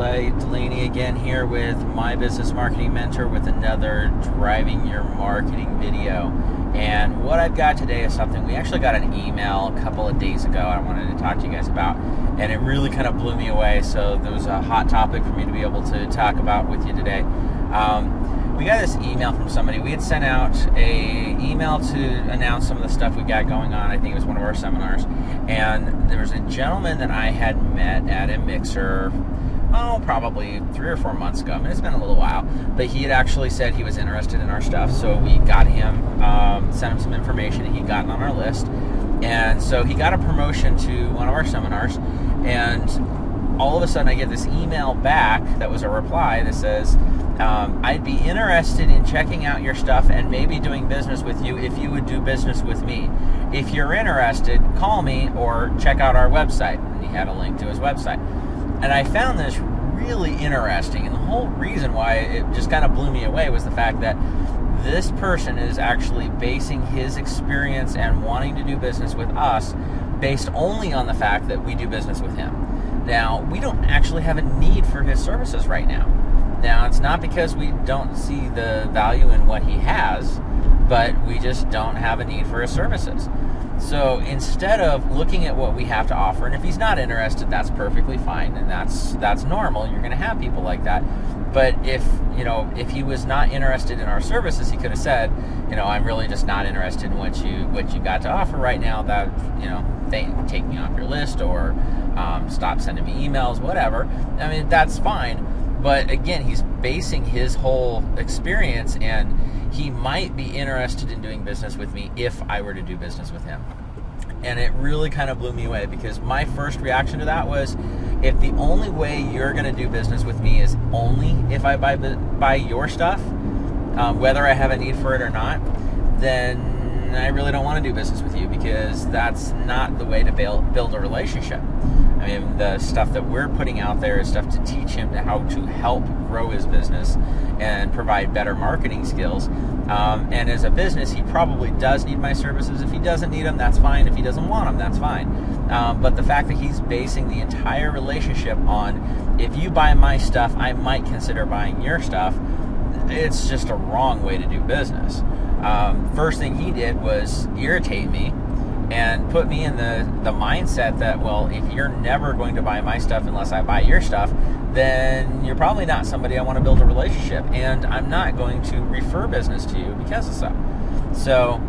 Delaney again here with My Business Marketing Mentor with another Driving Your Marketing video. And what I've got today is something we actually got an email a couple of days ago I wanted to talk to you guys about, and it really kind of blew me away. So there was a hot topic for me to be able to talk about with you today. We got this email from somebody. We had sent out a email to announce some of the stuff we got going on. I think it was one of our seminars. And there was a gentleman that I had met at a mixer, probably 3 or 4 months ago. I mean, it's been a little while. But he had actually said he was interested in our stuff. So we got him, sent him some information, and he'd gotten on our list. And so he got a promotion to one of our seminars. And all of a sudden I get this email back that was a reply that says, I'd be interested in checking out your stuff and maybe doing business with you if you would do business with me. If you're interested, call me or check out our website. And he had a link to his website. And I found this really interesting. And the whole reason why it just kind of blew me away was the fact that this person is actually basing his experience and wanting to do business with us based only on the fact that we do business with him. Now, we don't actually have a need for his services right now. Now, it's not because we don't see the value in what he has, but we just don't have a need for his services. So instead of looking at what we have to offer, and if he's not interested, that's perfectly fine, and that's normal. You're going to have people like that. But if he was not interested in our services, he could have said, I'm really just not interested in what you got to offer right now. That take me off your list, or stop sending me emails, whatever. I mean, that's fine. But again, he's basing his whole experience, and he might be interested in doing business with me if I were to do business with him. And it really kind of blew me away, because my first reaction to that was, if the only way you're going to do business with me is only if I buy your stuff, whether I have a need for it or not, then I really don't want to do business with you, because that's not the way to build a relationship. I mean, the stuff that we're putting out there is stuff to teach him how to help grow his business and provide better marketing skills. And as a business, he probably does need my services. If he doesn't need them, that's fine. If he doesn't want them, that's fine. But the fact that he's basing the entire relationship on, if you buy my stuff, I might consider buying your stuff, it's just a wrong way to do business. First thing he did was irritate me and put me in the mindset that, well, if you're never going to buy my stuff unless I buy your stuff, then you're probably not somebody I want to build a relationship, and I'm not going to refer business to you because of so. So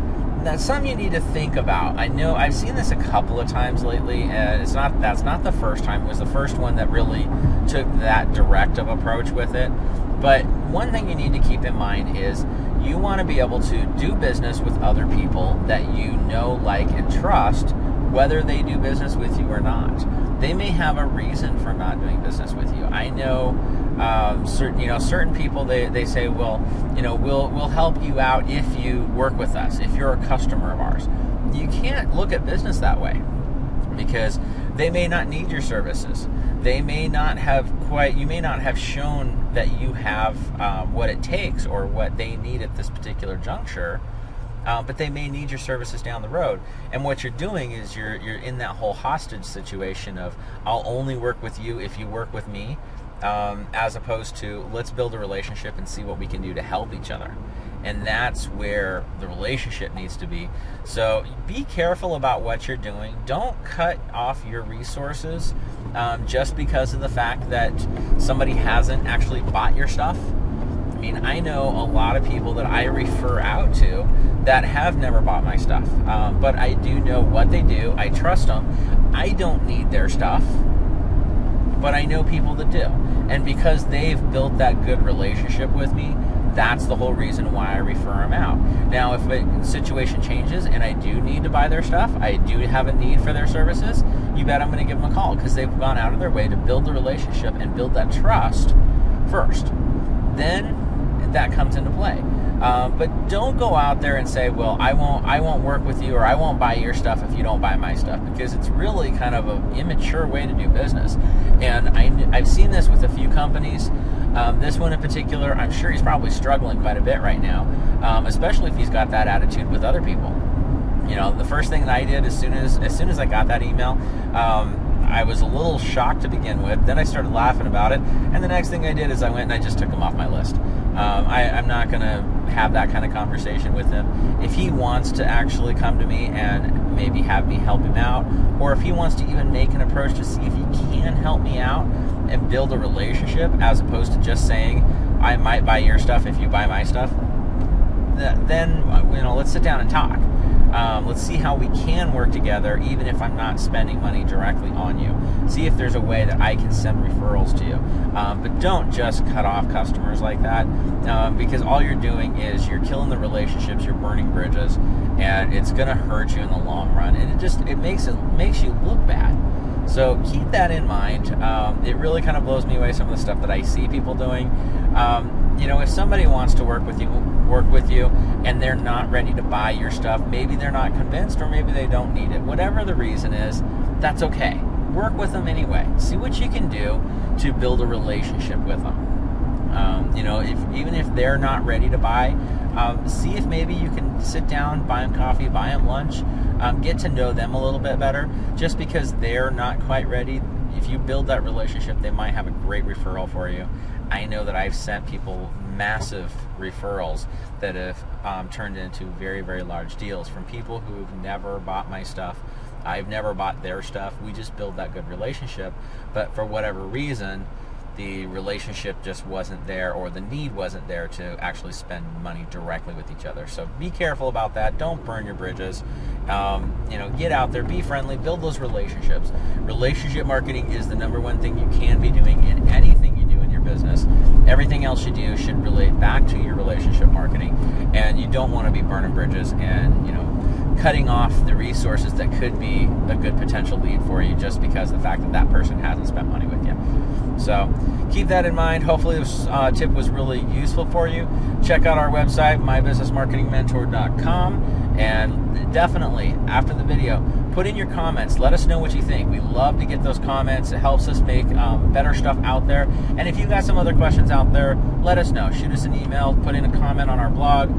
that's something you need to think about. I know I've seen this a couple of times lately, and that's not the first time. It was the first one that really took that direct of approach with it. But one thing you need to keep in mind is you want to be able to do business with other people that you know, like, and trust, whether they do business with you or not. They may have a reason for not doing business with you. I know certain people, they say, well, we'll help you out if you work with us, if you're a customer of ours. You can't look at business that way, because they may not need your services. They may not have you may not have shown that you have what it takes or what they need at this particular juncture, but they may need your services down the road. And what you're doing is you're in that whole hostage situation of, I'll only work with you if you work with me, as opposed to, let's build a relationship and see what we can do to help each other. And that's where the relationship needs to be. So be careful about what you're doing. Don't cut off your resources just because of the fact that somebody hasn't actually bought your stuff. I mean, I know a lot of people that I refer out to that have never bought my stuff. But I do know what they do. I trust them. I don't need their stuff, but I know people that do. And because they've built that good relationship with me, that's the whole reason why I refer them out. Now, if a situation changes and I do need to buy their stuff, I do have a need for their services, you bet I'm going to give them a call, because they've gone out of their way to build the relationship and build that trust first. Then that comes into play. But don't go out there and say, well, I won't work with you, or I won't buy your stuff if you don't buy my stuff, because it's really kind of an immature way to do business. And I've seen this with a few companies. This one in particular, I'm sure he's probably struggling quite a bit right now, especially if he's got that attitude with other people. The first thing that I did as soon as I got that email, I was a little shocked to begin with. Then I started laughing about it, and the next thing I did is I went and I just took him off my list. I'm not going to have that kind of conversation with him. If he wants to actually come to me and maybe have me help him out, or if he wants to even make an approach to see if he can help me out and build a relationship, as opposed to just saying, I might buy your stuff if you buy my stuff, then let's sit down and talk. Let's see how we can work together, even if I'm not spending money directly on you. See if there's a way that I can send referrals to you. But don't just cut off customers like that, because all you're doing is you're killing the relationships, you're burning bridges, and it's going to hurt you in the long run. And it makes you look bad. So keep that in mind. It really kind of blows me away, some of the stuff that I see people doing. If somebody wants to work with you and they're not ready to buy your stuff, maybe they're not convinced, or maybe they don't need it. Whatever the reason is, that's okay. Work with them anyway. See what you can do to build a relationship with them. Even if they're not ready to buy, see if maybe you can sit down, buy them coffee, buy them lunch, get to know them a little bit better. Just because they're not quite ready, if you build that relationship, they might have a great referral for you. I know that I've sent people massive referrals that have turned into very, very large deals from people who've never bought my stuff. I've never bought their stuff. We just build that good relationship, but for whatever reason, the relationship just wasn't there, or the need wasn't there to actually spend money directly with each other. So be careful about that. Don't burn your bridges. Get out there, be friendly, build those relationships. Relationship marketing is the number one thing you can be doing in anything you do in your business. Everything else you do should relate back to your relationship marketing, and you don't want to be burning bridges and cutting off the resources that could be a good potential lead for you just because of the fact that that person hasn't spent money with you. So keep that in mind. Hopefully this tip was really useful for you. Check out our website, mybusinessmarketingmentor.com, and definitely after the video, put in your comments. Let us know what you think. We love to get those comments. It helps us make better stuff out there. And if you got some other questions out there, let us know. Shoot us an email, put in a comment on our blog.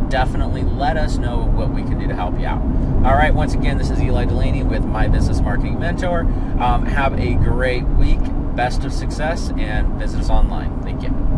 Definitely let us know what we can do to help you out. All right, once again, this is Eli Delaney with My Business Marketing Mentor. Have a great week. Best of success, and visit us online. Thank you.